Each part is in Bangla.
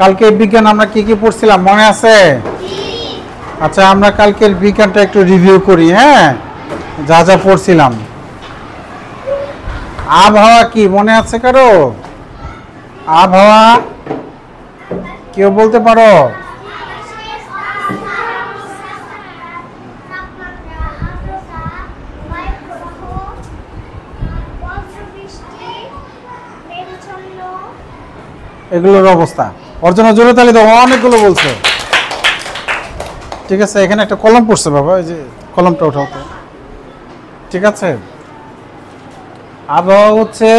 কালকে বিজ্ঞান আমরা কি কি পড়ছিলাম মনে আছে? আচ্ছা আমরা কালকের বিজ্ঞানটা একটু রিভিউ করি। হ্যাঁ, যা যা পড়ছিলাম। আবহাওয়া কি মনে আছে কারো? আবহাওয়া কেউ বলতে পারো? এগুলোর অবস্থা। ওর জন্য জোরে তালি দাও, অনেকগুলো বলছে। ঠিক আছে, এখানে একটা কলম পড়ছে বাবা, এই যে কলমটা ওঠাও তো। ঠিক আছে, আবহাওয়া হচ্ছে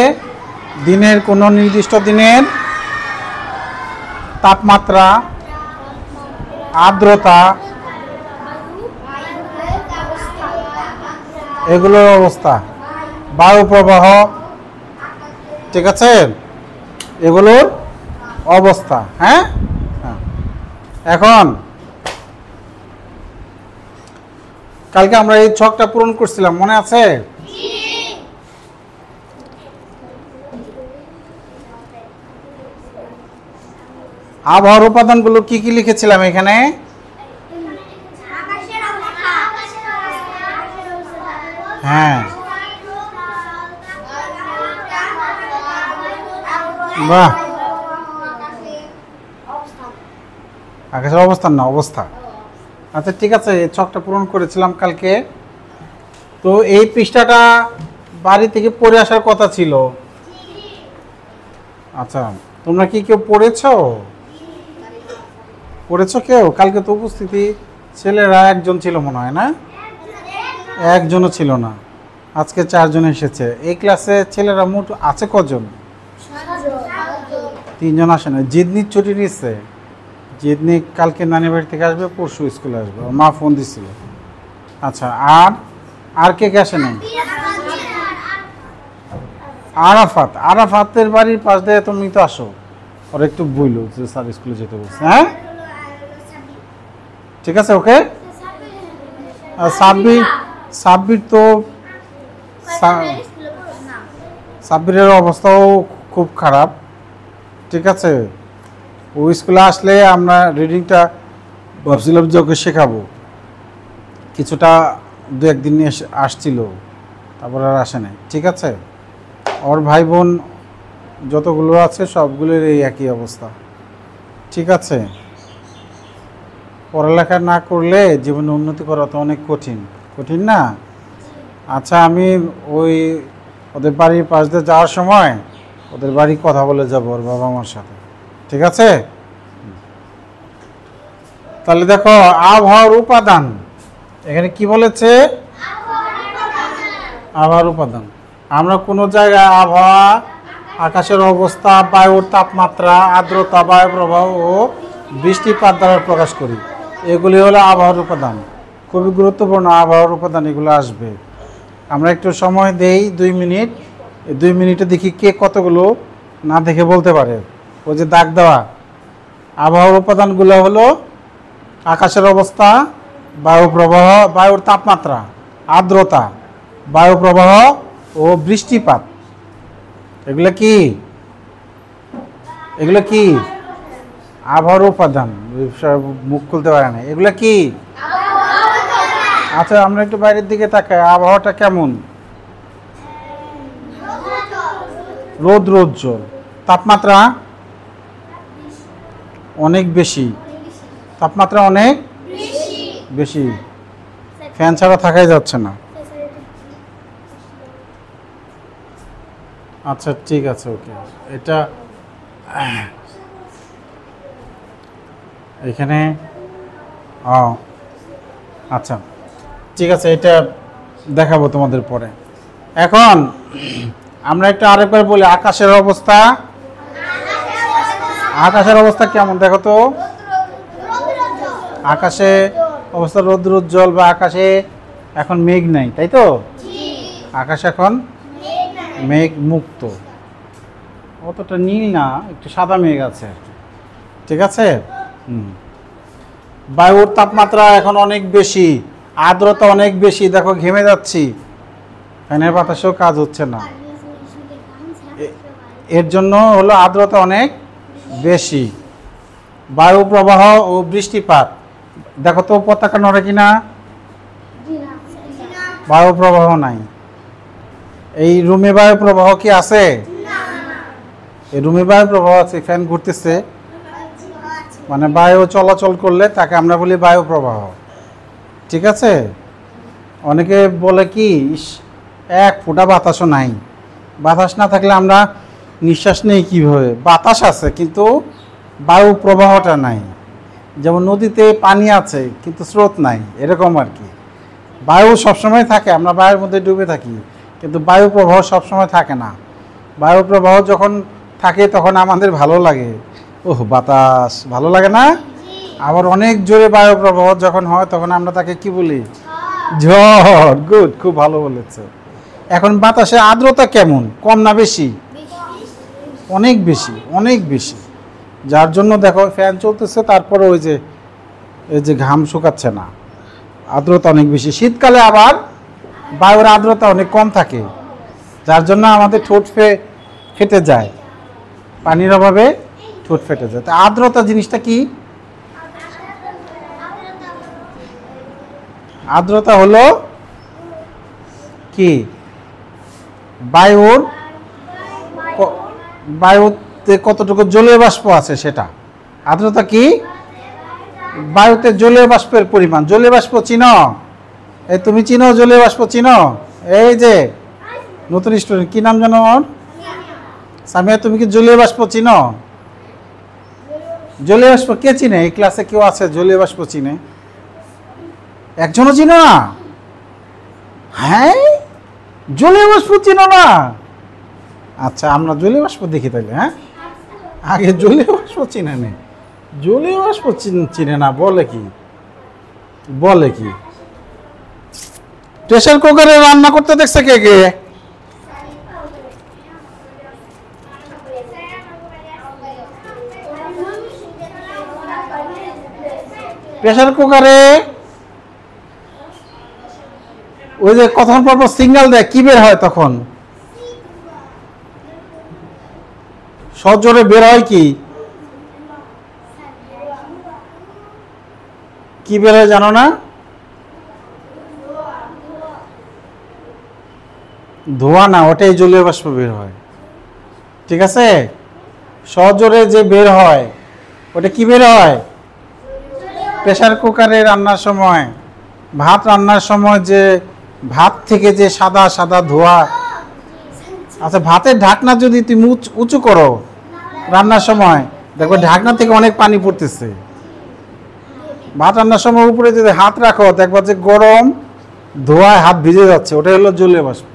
দিনের কোনো নির্দিষ্ট দিনের তাপমাত্রা, আর্দ্রতা, এগুলোর অবস্থা, বায়ু প্রবাহ। ঠিক আছে, এগুলোর অবস্থা। হ্যাঁ, এখন কালকে আমরা এই ছকটা পূরণ করছিলাম মনে আছে? আবহাওয়ার উপাদানগুলো কি কি লিখেছিলাম এখানে? হ্যাঁ, বাহ, আকাশের অবস্থান না অবস্থা। আচ্ছা ঠিক আছে, এই ছকটা পূরণ করেছিলাম কালকে। তো এই পৃষ্ঠাটা বাড়ি থেকে পড়ে আসার কথা ছিল। আচ্ছা, তোমরা কি কেউ পড়েছো? পড়েছো কেউ? কালকে তো উপস্থিতি ছেলেরা একজন ছিল মনে হয়, না একজনও ছিল না, আজকে 4 জন এসেছে। এই ক্লাসে ছেলেরা মোট আছে কজন? 3 জন আসে না। জিদনি ছুটি নিচ্ছে। জিদনি কালকে নানি বাড়ি থেকে আসবে, পরশু স্কুলে আসবে, ওর মা ফোন দিছিল। আচ্ছা, আর কে কে আসে নাই? আরাফাত, আরাফাতের বাড়ির পাশ দিয়ে তুমি তো আসো, ওর একটু বইলো যে স্যার স্কুলে যেতে বলছে। হ্যাঁ ঠিক আছে, ওকে। সাব্বির তো সাব্বিরের অবস্থাও খুব খারাপ। ঠিক আছে, ও স্কুলে আসলে আমরা রিডিংটা ভাবছিলাম যে ওকে শেখাবো, কিছুটা 2-1 দিন আসছিল, তারপর আর আসে নাই। ঠিক আছে, ওর ভাই বোন যতগুলো আছে সবগুলোর এই একই অবস্থা। ঠিক আছে, পড়ালেখা না করলে জীবনে উন্নতি করা তো অনেক কঠিন, কঠিন না? আচ্ছা, আমি ওই ওদের বাড়ির পাশ দিয়ে যাওয়ার সময় ওদের বাড়ি কথা বলে যাব ওর বাবা মার সাথে। ঠিক আছে, তাহলে দেখো আবহাওয়ার উপাদান এখানে কি বলেছে? আবহাওয়ার উপাদান। আমরা কোনো জায়গায় আবহাওয়া, আকাশের অবস্থা, বায়ুর তাপমাত্রা, আর্দ্রতা, বায়ু প্রবাহ ও বৃষ্টিপাত দ্বারা প্রকাশ করি। এগুলি হলো আবহাওয়ার উপাদান, খুবই গুরুত্বপূর্ণ আবহাওয়ার উপাদান, এগুলো আসবে। আমরা একটু সময় দেই 2 মিনিট। এই 2 মিনিটে দেখি কে কতগুলো না দেখে বলতে পারে। ওই যে দাগ দেওয়া আবহাওয়ার উপাদানগুলো হলো আকাশের অবস্থা, বায়ু প্রবাহ, বায়ুর তাপমাত্রা, আর্দ্রতা, বায়ু প্রবাহ ও বৃষ্টিপাত। এগুলো কি? এগুলো কি আবহাওয়ার উপাদান? মুখ খুলতে পারে না। এগুলো কি? আচ্ছা, আমরা একটু বাইরের দিকে তাকাই। আবহাওয়াটা কেমন? রৌদ্রোজ্জ্বল। তাপমাত্রা অনেক বেশি, তাপমাত্রা অনেক বেশি, ফ্যান ছাড়া থাকাই যাচ্ছে না। আচ্ছা ঠিক আছে, ওকে। এটা এখানে আচ্ছা ঠিক আছে, এটা দেখাবো তোমাদের পরে। এখন আমরা একটু আরেকবার বলি আকাশের অবস্থা। আকাশের অবস্থা কেমন দেখো তো? আকাশে অবস্থা রৌদ্রোজ্জ্বল, বা আকাশে এখন মেঘ নাই, তাই তো? আকাশ এখন মেঘ মুক্ত, অতটা নীল না, একটু সাদা মেঘ আছে। ঠিক আছে, বায়ুর তাপমাত্রা এখন অনেক বেশি, আর্দ্রতা অনেক বেশি। দেখো ঘেমে যাচ্ছি, ফ্যানের বাতাসেও কাজ হচ্ছে না। এর জন্য হলো আর্দ্রতা অনেক বেশি। বায়ু প্রবাহ ও বৃষ্টিপাত। দেখো তো পতাকা নড়ে কিনা? বায়ু প্রবাহ নাই। এই রুমে বায়ু প্রবাহ কি আছে? এই রুমে বায়ু প্রবাহ আছে, ফ্যান ঘুরতেছে, মানে বায়ু চলাচল করলে তাকে আমরা বলি বায়ু প্রবাহ। ঠিক আছে? অনেকে বলে কি, এক ফোঁটা বাতাসও নাই। বাতাস না থাকলে আমরা নিঃশ্বাস নেই কীভাবে? বাতাস আছে কিন্তু বায়ু প্রবাহটা নাই। যেমন নদীতে পানি আছে কিন্তু স্রোত নাই, এরকম আর কি। বায়ু সবসময় থাকে, আমরা বায়ুর মধ্যে ডুবে থাকি, কিন্তু বায়ু প্রবাহ সবসময় থাকে না। বায়ু প্রবাহ যখন থাকে তখন আমাদের ভালো লাগে, ওহ বাতাস, ভালো লাগে না? আবার অনেক জোরে বায়ু প্রবাহ যখন হয় তখন আমরা তাকে কি বলি? ঝড়। গুড, খুব ভালো বলেছে। এখন বাতাসে আর্দ্রতা কেমন, কম না বেশি? অনেক বেশি, অনেক বেশি। যার জন্য দেখো ফ্যান চলতেছে তারপরে ওই যে এই যে ঘাম শুকাচ্ছে না, আর্দ্রতা অনেক বেশি। শীতকালে আবার বায়ুর আর্দ্রতা অনেক কম থাকে, যার জন্য আমাদের ঠোঁট ফেটে যায়, পানির অভাবে ঠোঁট ফেটে যায়। তা আর্দ্রতা জিনিসটা কি? আর্দ্রতা হলো কি? বায়ুতে কতটুকু জলীয় বাষ্প আছে সেটা। আর্দ্রতা কি? বায়ুতে জলীয় বাষ্পের পরিমাণ। জলীয় বাষ্প চিনো? এই তুমি চিনো জলীয় বাষ্প চিনো? এই যে নতুন স্টুডেন্ট, কি নাম জানো ওর? সামিয়া, তুমি কি জলীয় বাষ্প চিনো? জলীয় বাষ্প কে চিনে? এই ক্লাসে কেউ আছে জলীয় বাষ্প চিনে? একজনও চিনো না? হ্যাঁ, জলীয় বাষ্প চিনো না? আচ্ছা, আমরা জলীয় বাষ্প দেখি তাহলে। হ্যাঁ, আগে জলীয় বাষ্প চিনে নেই। জলীয় বাষ্প চিনে না বলে কি? বলে কি? প্রেসার কুকারে রান্না করতে দেখছে কে কে? প্রেসার কুকারে ওই যে কখন পর সিগন্যাল দেয়, কি বের হয় তখন? সজোরে বের হয় কি? কি বের হয় জানো না? ধোঁয়া না, ওটাই জলীয় বাষ্প বের হয়। ঠিক আছে? সজোরে যে বের হয় ওটা কি বের হয়? প্রেসার কুকারে রান্নার সময়, ভাত রান্নার সময় যে ভাত থেকে যে সাদা সাদা ধোঁয়া। আচ্ছা, ভাতের ঢাকনা যদি তুমি উঁচু করো রান্নার সময়, দেখো ঢাকনা থেকে অনেক পানি পড়তেছে। ভাত রান্নার সময় উপরে যদি হাত রাখো দেখবা যে গরম ধোঁয়ায় হাত ভিজে যাচ্ছে, ওটা হলো জলীয় বাষ্প।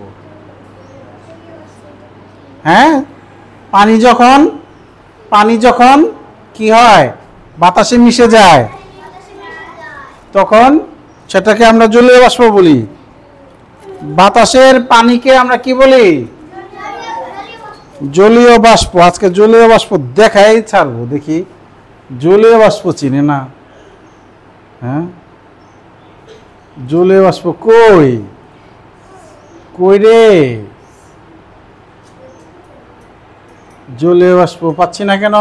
হ্যাঁ, পানি যখন কি হয়, বাতাসে মিশে যায়, তখন সেটাকে আমরা জলীয় বাষ্প বলি। বাতাসের পানিকে আমরা কি বলি? জলীয় বাষ্প। আজকে জলীয় বাষ্প দেখাই ছাড়বো, দেখি জলীয় বাষ্প চিনে না। হ্যাঁ, জলীয় বাষ্প কই কই রে? জলীয় বাষ্প পাচ্ছি না কেন?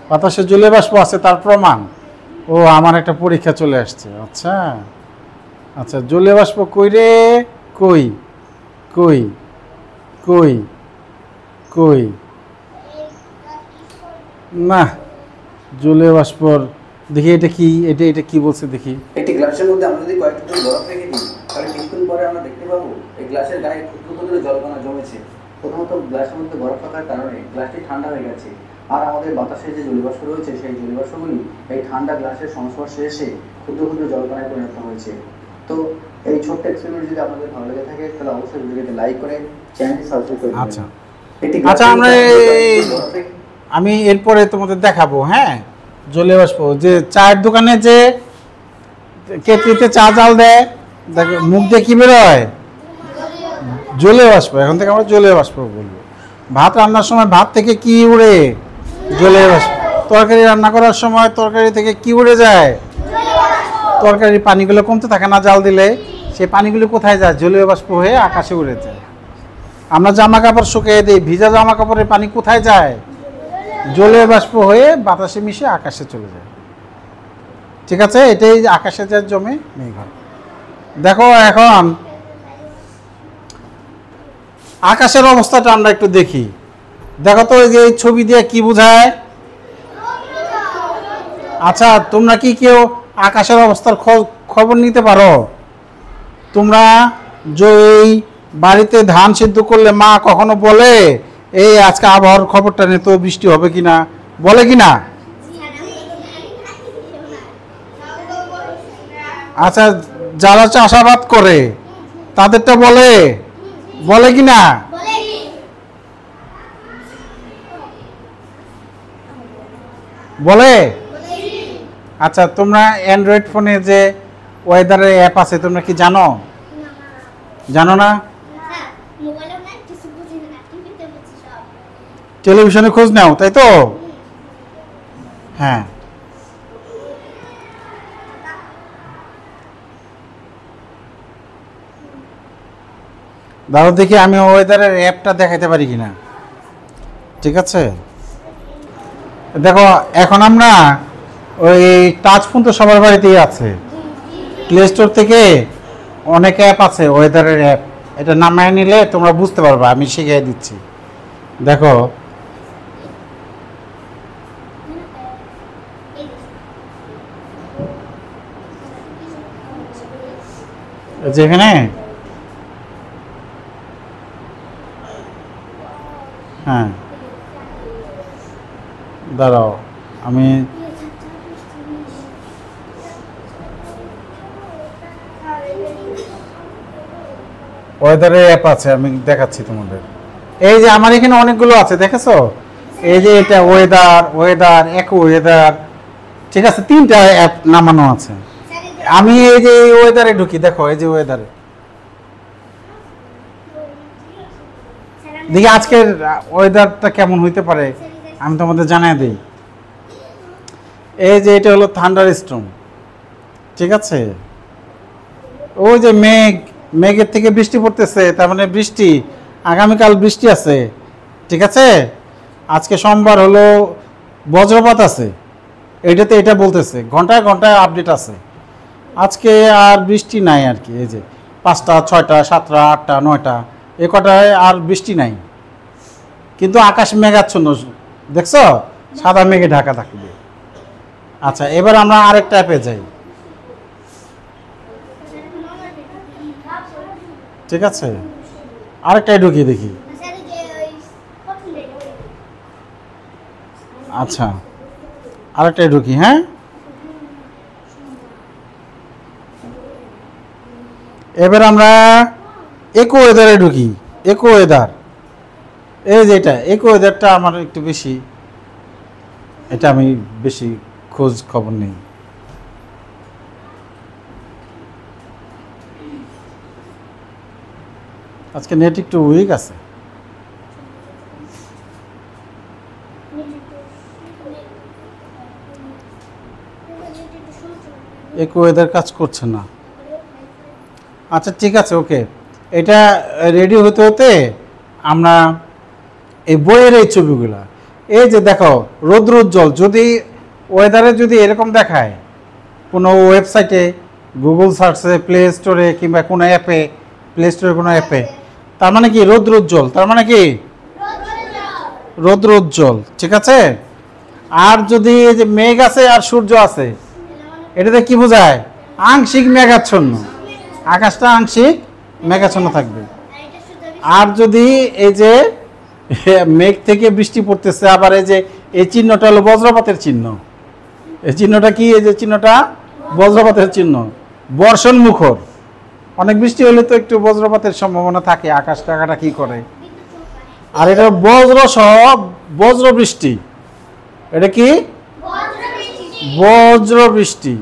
বাতাসে জলীয় বাষ্প আছে তার প্রমাণ। ও, আমার একটা পরীক্ষা চলে আসছে। আচ্ছা আচ্ছা, জলীয় বাষ্প কই রে? কই কই কই কই? না, জলীয় বাষ্পর দেখি এটা কি? এটা কি বলছে দেখি। একটি গ্লাসের মধ্যে আমরা যদি কয়েকটা বরফ রেখে দিই তাহলে কিছুক্ষণ পরে আমরা দেখতে পাবো এই গ্লাসের গায়ে ক্ষুদ্র ক্ষুদ্র জলকণা জমেছে। প্রথমত গ্লাসের মধ্যে বরফ থাকার কারণে গ্লাসটি ঠান্ডা হয়ে গেছে, আর আমাদের বাতাসে যে জলীয়বাষ্প রয়েছে সেই জলীয়বাষ্পগুলি এই ঠান্ডা গ্লাসের সংস্পর্শে এসে ক্ষুদ্র ক্ষুদ্র জলকণায় পরিণত হয়েছে। তো এই ছোট্ট এক্সপেরিমেন্ট যদি আপনাদের ভালো লেগে থাকে তাহলে অবশ্যই ভিডিওটি লাইক করে চ্যানেলটি সাবস্ক্রাইব করে দিন। আচ্ছা আচ্ছা, আমি এরপরে তোমাদের দেখাবো। হ্যাঁ, জলীয় বাষ্প যে চায়ের দোকানে যে কেটলিতে চা জাল দেয়, দেখো মুখ দিয়ে কি বেরোয়? জলীয় বাষ্প। এখন থেকে আমরা জলীয় বাষ্প বলবো। ভাত রান্নার সময় ভাত থেকে কি উড়ে? জলীয় বাষ্প। তরকারি রান্না করার সময় তরকারি থেকে কি উড়ে যায়? তরকারির পানিগুলো কমতে থাকে না জাল দিলে, সেই পানিগুলো কোথায় যায়? জলীয় বাষ্প হয়ে আকাশে উড়ে যায়। আমরা জামা কাপড় শুকিয়ে দিই, ভিজা জামা কাপড়ের পানি কোথায় যায়? জলীয় বাষ্প হয়ে বাতাসে মিশে আকাশে চলে যায়। ঠিক আছে, এটাই আকাশে যা জমে মেঘ হয়। দেখো এখন আকাশের অবস্থাটা আমরা একটু দেখি। দেখো তো এই ছবি দিয়ে কি বোঝায়? আচ্ছা, তোমরা কি কেউ আকাশের অবস্থার খবর নিতে পারো? তোমরা যে বাড়িতে ধান সিদ্ধ করলে মা কখনো বলে এই আজকে আবহাওয়ার খবরটা নে তো, বৃষ্টি হবে কিনা, বলে কিনা? আচ্ছা, যারা চাষাবাদ করে তাদেরটা বলে, বলে কিনা? বলে। আচ্ছা, তোমরা অ্যান্ড্রয়েড ফোনে যে ওয়েদারের অ্যাপ আছে তোমরা কি জানো? জানো না? টেলিভিশনে খোঁজ নাও, তাই তো? হ্যাঁ, দাঁড়াও দেখি আমি ওয়েদারের অ্যাপটা দেখাতে পারি কিনা। ঠিক আছে, দেখো এখন আমরা ওই টাচ ফোন তো সবার বাড়িতেই আছে, প্লে স্টোর থেকে অনেক অ্যাপ আছে ওয়েদারের অ্যাপ, এটা নামায় নিলে তোমরা বুঝতে পারবে, আমি শিখিয়ে দিচ্ছি। দেখো যেখানে হ্যাঁ দাঁড়াও আমি ওয়েদারের অ্যাপ আছে, আমি দেখাচ্ছি তোমাদের। এই যে আমার এখানে অনেকগুলো আছে, দেখেছো? এই যে এটা ওয়েদার, ওয়েদার, একো ওয়েদার, ঠিক আছে, 3টা অ্যাপ নামানো আছে। আমি এই যে ওয়েদারে ঢুকি, দেখো এই যে ওয়েদারে দেখি আজকের ওয়েদারটা কেমন হইতে পারে আমি তোমাদের জানাই দিই। এই যে এটা হলো থান্ডার স্টর্ম, ঠিক আছে? ওই যে মেঘ, মেঘের থেকে বৃষ্টি পড়তেছে, তার মানে বৃষ্টি, আগামীকাল বৃষ্টি আছে, ঠিক আছে? আজকে সোমবার হলো বজ্রপাত আছে, এইটাতে এটা বলতেছে, ঘন্টায় ঘন্টায় আপডেট আছে। আজকে আর বৃষ্টি নাই আর কি, এই যে 5টা 6টা 7টা 8টা 9টা এ কটায় আর বৃষ্টি নাই, কিন্তু আকাশ মেঘাচ্ছন্ন, দেখছো? সাদা মেঘে ঢাকা থাকবে। আচ্ছা, এবার আমরা আরেকটা অ্যাপে যাই, ঠিক আছে? আরেকটাই ঢুকিয়ে দেখি। আচ্ছা, আরেকটাই ঢুকি, হ্যাঁ? এবার আমরা একো ওয়েদারে ঢুকি। একো ওয়েদার, এই যে এটা একো ওয়েদারটা আমার একটু বেশি, এটা আমি বেশি খোঁজ খবর নেই। আজকে নেট একটু উইক আছে। একো ওয়েদার কাজ করছে না। আচ্ছা ঠিক আছে, ওকে, এটা রেডি হতে হতে আমরা এই বইয়ের এই ছবিগুলো, এই যে দেখো রৌদ্র উজ্জ্বল, যদি ওয়েদারে যদি এরকম দেখায় কোনো ওয়েবসাইটে, গুগল সার্চে, প্লে স্টোরে কিংবা কোনো অ্যাপে, প্লে স্টোরে কোনো অ্যাপে, তার মানে কি রৌদ্র উজ্জ্বল, তার মানে কি রৌদ্র উজ্জ্বল, ঠিক আছে? আর যদি এই যে মেঘ আছে আর সূর্য আছে, এটাতে কি বোঝায়? আংশিক মেঘাচ্ছন্ন, আকাশটা আংশিক মেঘাচ্ছন্ন থাকবে। আর যদি এই যে মেঘ থেকে বৃষ্টি পড়তেছে, আবার এই যে এই চিহ্নটা হলো বজ্রপাতের চিহ্ন, এই চিহ্নটা কি? এই যে চিহ্নটা বজ্রপাতের চিহ্ন, বর্ষণ মুখর, অনেক বৃষ্টি হলে তো একটু বজ্রপাতের সম্ভাবনা থাকে, আকাশ টাকাটা কি করে। আর এটা বজ্র সহ বজ্র বৃষ্টি, এটা কি? বজ্র বৃষ্টি।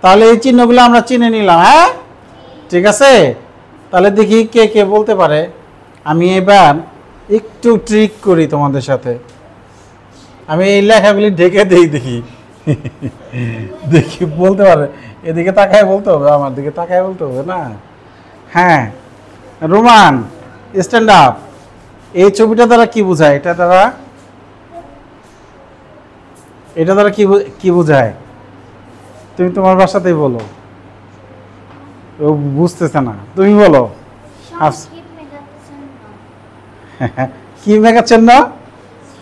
তাহলে এই চিহ্নগুলো আমরা চিনে নিলাম, হ্যাঁ ঠিক আছে? তাহলে দেখি কে কে বলতে পারে। আমি এবার একটু ট্রিক করি তোমাদের সাথে, আমি এই লেখাগুলি ঢেকে দিই, দেখি দেখি বলতে পারে। এদিকে তাকায় বলতে হবে, আমার দিকে তাকায় বলতে হবে না? হ্যাঁ, রোমান স্ট্যান্ড আপ, এই ছবিটা দ্বারা কি বোঝায়? এটা দ্বারা এটা দ্বারা কি বোঝায়? তুমি তোমার ভাষাতেই বলো, ও বুঝতেছে না, তুমি বলো। সংক্ষিপ মেঘাচ্ছন্ন। কি মেঘাচ্ছন্ন?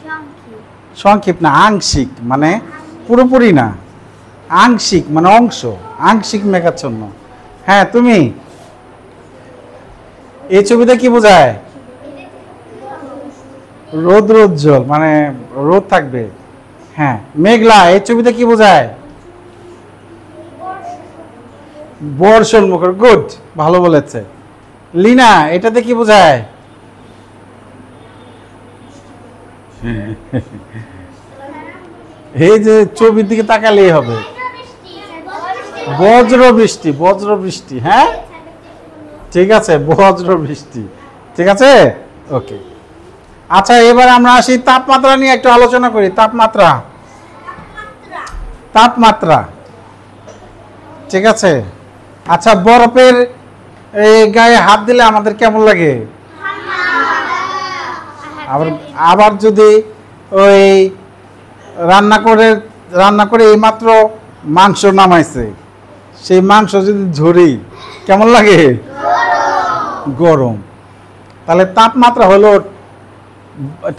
সংক্ষিপ। সংক্ষিপ্ত না, আংশিক, মানে পুরোপুরি না, আংশিক মানে অংশ, আংশিক মেঘাচ্ছন্ন। হ্যাঁ, তুমি এই ছবিতে কি বোঝায়? রৌদ্রোজ্জ্বল, মানে রোদ থাকবে। হ্যাঁ, মেঘলা এই ছবিতে কি বোঝায়? বর্ষণ মুখর। গুড, ভালো বলেছে লিনা। এটাতে কি বোঝায়? এই যে ছবির দিকে তাকালেই হবে, বজ্র বৃষ্টি, বজ্র বৃষ্টি। হ্যাঁ, ঠিক আছে, বজ্র বৃষ্টি, ঠিক আছে, ওকে। আচ্ছা, এবার আমরা আসি তাপমাত্রা নিয়ে একটু আলোচনা করি। তাপমাত্রা, তাপমাত্রা, ঠিক আছে। আচ্ছা, বরফের এই গায়ে হাত দিলে আমাদের কেমন লাগে? আবার যদি ওই রান্না করে এইমাত্র মাংস নামাইছে, সেই মাংস যদি ঝরি কেমন লাগে? গরম। তাহলে তাপমাত্রা হলো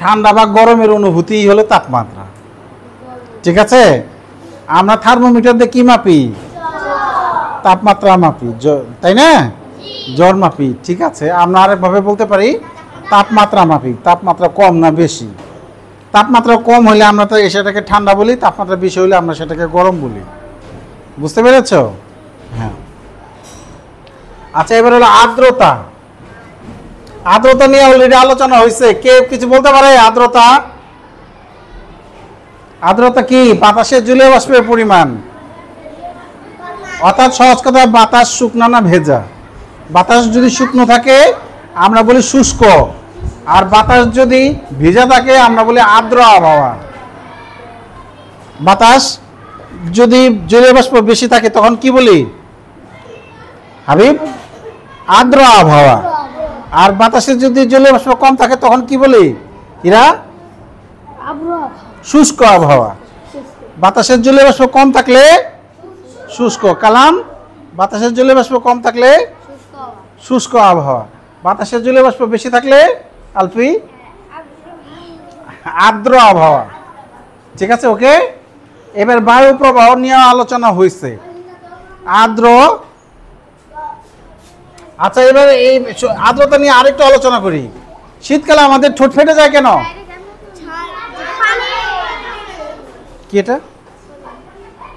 ঠান্ডা বা গরমের অনুভূতি হলো তাপমাত্রা, ঠিক আছে। আমরা থার্মোমিটার দিয়ে কি মাপি? তাপমাত্রা মাপি, তাই না? জ্বর মাপি, ঠিক আছে। আমরা আরেকভাবে বলতে পারি তাপমাত্রা মাপি। তাপমাত্রা কম না বেশি? তাপমাত্রা কম হলে আমরা তো সেটাকে ঠান্ডা বলি, তাপমাত্রা বেশি হলে আমরা সেটাকে গরম বলি। বুঝতে পেরেছ? হ্যাঁ। আচ্ছা, এবার হলো আর্দ্রতা। আর্দ্রতা নিয়ে অলরেডি আলোচনা হয়েছে। কে কিছু বলতে পারে? আর্দ্রতা, আর্দ্রতা কি? বাতাসের জলীয় বাষ্পের পরিমাণ, অর্থাৎ সহজ কথায় বাতাস শুকনো না ভেজা। বাতাস যদি শুকনো থাকে আমরা বলি শুষ্ক, আর বাতাস যদি ভেজা থাকে আমরা বলি আর্দ্র আবহাওয়া। বাতাস যদি জলীয় বাষ্প বেশি থাকে তখন কি বলি হাবিব? আর্দ্র আবহাওয়া। আর বাতাসে যদি জলীয় বাষ্প কম থাকে তখন কি বলি এরা? শুষ্ক আবহাওয়া। বাতাসের জলীয় বাষ্প কম থাকলে শুষ্ক কালাম, বাতাসের জলীয় বাষ্প কম থাকলে শুষ্ক আবহাওয়া, বাতাসের জলীয় বাষ্প বেশি থাকলে আলফি আর্দ্র আবহাওয়া, ঠিক আছে, ওকে। এবার বায়ু প্রবাহ নিয়ে আলোচনা হয়েছে, আর্দ্র। আচ্ছা, এবার এই আর্দ্রতা নিয়ে আরেকটু আলোচনা করি। শীতকালে আমাদের ঠোঁট ফেটে যায় কেন? কি এটা?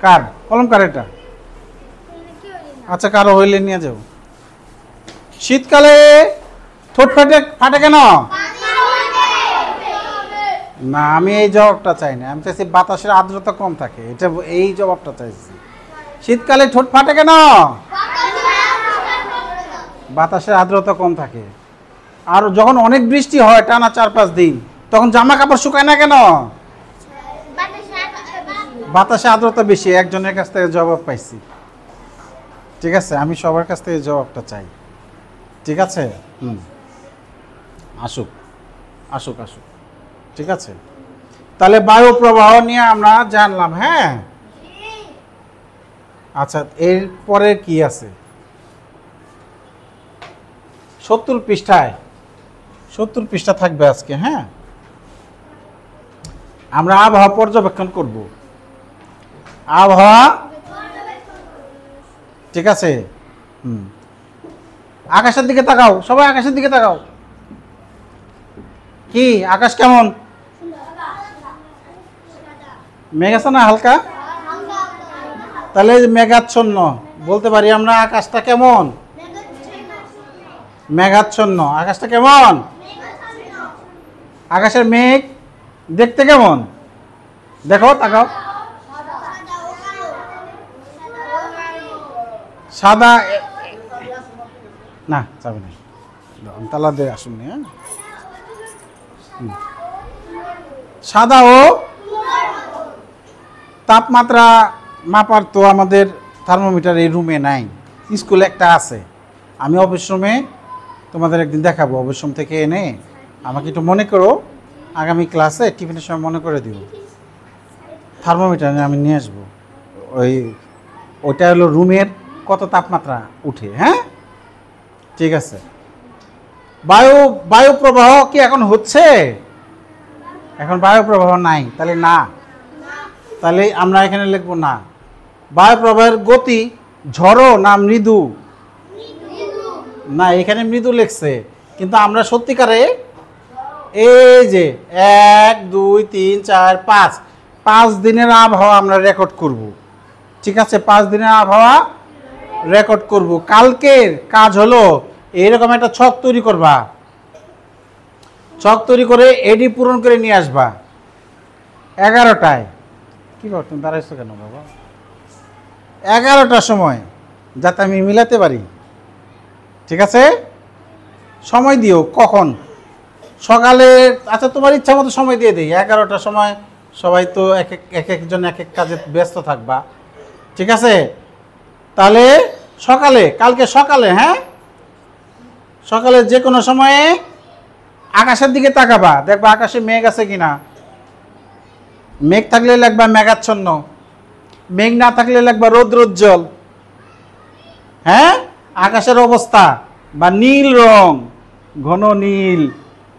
কার কলম? কার এটা? আচ্ছা, কারো হইলে নিয়ে যাও। শীতকালে ঠোঁট ফাটে কেন? না, আমি এই জবাবটা চাই না। আমি চাইছি বাতাসের আর্দ্রতা কম থাকে, এটা এই জবাবটা চাইছি। শীতকালে ঠোঁট ফাটে কেন? বাতাসের আর্দ্রতা কম থাকে। আর যখন অনেক বৃষ্টি হয় টানা 4-5 দিন, তখন জামা কাপড় শুকায় না কেন? বাতাসে আর্দ্রতা বেশি। একজনের কাছ থেকে জবাব পাইছি, ঠিক আছে। আমি সবার কাছ থেকে জবাবটা চাই, ঠিক আছে। আসুক আসুক আসুক, ঠিক আছে। তাহলে বায়ু প্রবাহ নিয়ে আমরা জানলাম। হ্যাঁ, আচ্ছা, এরপরে কি আছে? 70 পৃষ্ঠায়, 70 পৃষ্ঠা থাকবে আজকে। হ্যাঁ, আমরা আবহাওয়া পর্যবেক্ষণ করব। আবহাওয়া, ঠিক আছে। আকাশের দিকে তাকাও, সবাই আকাশের দিকে তাকাও। কি আকাশ কেমন? মেঘ আছে না হালকা? তাহলে মেঘাচ্ছন্ন বলতে পারি আমরা। আকাশটা কেমন? মেঘাচ্ছন্ন। আকাশটা কেমন? আকাশের মেঘ দেখতে কেমন? দেখো, তাকাও। সাদা না, যাবে না, তালা দিয়ে আসুন। হ্যাঁ, সাদা ও তাপমাত্রা মাপার তো আমাদের থার্মোমিটার এই রুমে নাই, স্কুলে একটা আছে। আমি অফিস রুমে তোমাদের একদিন দেখাবো। অফিস রুম থেকে এনে আমাকে একটু মনে করো, আগামী ক্লাসে টিফিনের সময় মনে করে দিও। থার্মোমিটার আমি নিয়ে আসবো। ওইটা হলো রুমের কত তাপমাত্রা উঠে। হ্যাঁ, ঠিক আছে। বায়ু প্রবাহ কি এখন হচ্ছে? এখন বায়ু প্রবাহ নাই, তাহলে না। তাহলে আমরা এখানে লিখবো না। বায়ু প্রবাহের গতি ঝড়ো না মৃদু? না, এখানে মৃদু লিখছে, কিন্তু আমরা সত্যিকারে এই যে 1 2 3 4 5 দিনের আবহাওয়া আমরা রেকর্ড করব। ঠিক আছে, 5 দিনের আবহাওয়া রেকর্ড করব। কালকের কাজ হলো এইরকম একটা ছক তৈরি করবা, ছক তৈরি করে এডি পূরণ করে নিয়ে আসবা 11টায়। কি বাবা তুমি দাঁড়াইছো কেন বাবা? 11টার সময়, যাতে আমি মিলাতে পারি। ঠিক আছে, সময় দিও কখন? সকালে, আচ্ছা তোমার ইচ্ছা মতো সময় দিয়ে দিই। 11টার সময় সবাই তো একজন এক এক কাজে ব্যস্ত থাকবা। ঠিক আছে, তাহলে সকালে, কালকে সকালে, হ্যাঁ সকালে যে কোনো সময়ে আকাশের দিকে তাকাবা, দেখবা আকাশে মেঘ আছে কিনা। মেঘ থাকলে লাগবা মেঘাচ্ছন্ন, মেঘ না থাকলে লাগবা রৌদ্রোজ্জ্বল। হ্যাঁ, আকাশের অবস্থা বা নীল রং, ঘন নীল,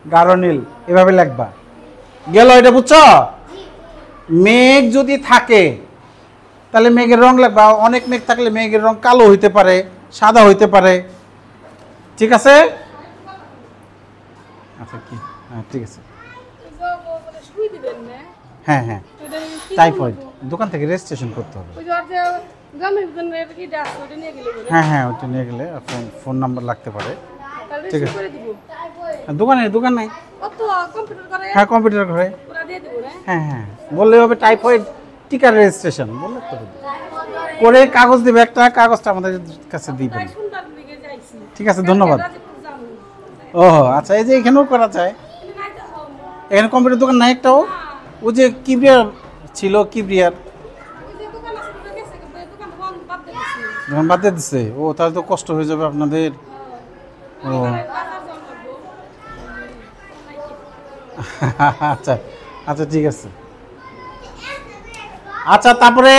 গাঢ় নীল, এভাবে লাগবা। গেল, এটা বুঝছো? মেঘ যদি থাকে তাহলে মেঘের রং লাগবা। অনেক মেঘ থাকলে মেঘের রং কালো হইতে পারে, সাদা হইতে পারে। ঠিক আছে, আচ্ছা কি, হ্যাঁ ঠিক আছে। হ্যাঁ হ্যাঁ, টাইফয়েড দোকান থেকে রেজিস্ট্রেশন করতে হবে। হ্যাঁ হ্যাঁ, ওইটা নিয়ে গেলে ফোন নাম্বার লাগতে পারে। ঠিক আছে, দোকান নাই। হ্যাঁ, কম্পিউটার ঘরে। হ্যাঁ হ্যাঁ, বললে হবে টাইফয়েড টিকার রেজিস্ট্রেশন বললে তো করে কাগজ দিবে একটা, কাগজটা আমাদের কাছে দিবেন। ঠিক আছে, ধন্যবাদ। ও আচ্ছা, এই যে এখানেও করা যায়। এখানে কম্পিউটার দোকান নাই একটাও? ও যে কিবরিয়ার ছিল, কিবরিয়ার দোকান বাদ দিয়ে দিচ্ছে। ও তাহলে তো কষ্ট হয়ে যাবে আপনাদের। ও আচ্ছা আচ্ছা, ঠিক আছে। আচ্ছা, তারপরে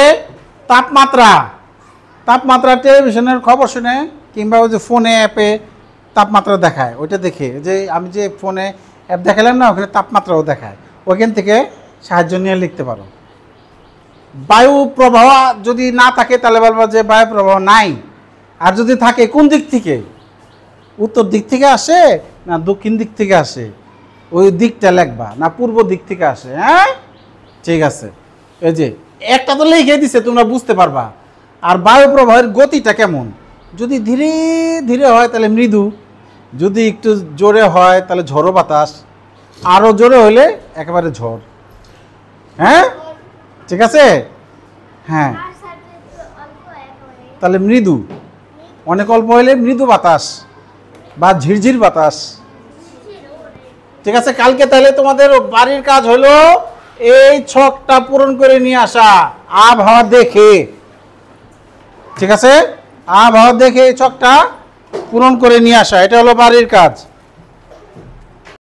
তাপমাত্রা টেলিভিশনের খবর শুনে কিংবা ওই যে ফোনে অ্যাপে তাপমাত্রা দেখায়, ওইটা দেখে, যে আমি যে ফোনে অ্যাপ দেখালাম না, ওখানে তাপমাত্রাও দেখায়, ওইখান থেকে সাহায্য নিয়ে লিখতে পারো। বায়ু প্রবাহ যদি না থাকে তাহলে বলবো যে বায়ু প্রবাহ নাই। আর যদি থাকে, কোন দিক থেকে? উত্তর দিক থেকে আসে না দক্ষিণ দিক থেকে আসে, ওই দিকটা লিখবা। না পূর্ব দিক থেকে আসে। হ্যাঁ, ঠিক আছে। এই যে একটা তো লিখে দিছে, তোমরা বুঝতে পারবা। আর বায়ু প্রবাহের গতিটা কেমন? যদি ধীরে ধীরে হয় তাহলে মৃদু, যদি একটু জোরে হয় তাহলে ঝড়ো বাতাস, আরও জোরে হলে একেবারে ঝড়। হ্যাঁ, ঠিক আছে। হ্যাঁ, তাহলে মৃদু, অনেক অল্প হলে মৃদু বাতাস বা ঝিরঝির বাতাস। ঠিক আছে, কালকে তাহলে তোমাদের বাড়ির কাজ হলো এই ছকটা পূরণ করে নিয়ে আসা আবহাওয়া দেখে। ঠিক আছে, আবহাওয়া দেখে এই ছকটা পূরণ করে নিয়ে আসা, এটা হলো বাড়ির কাজ।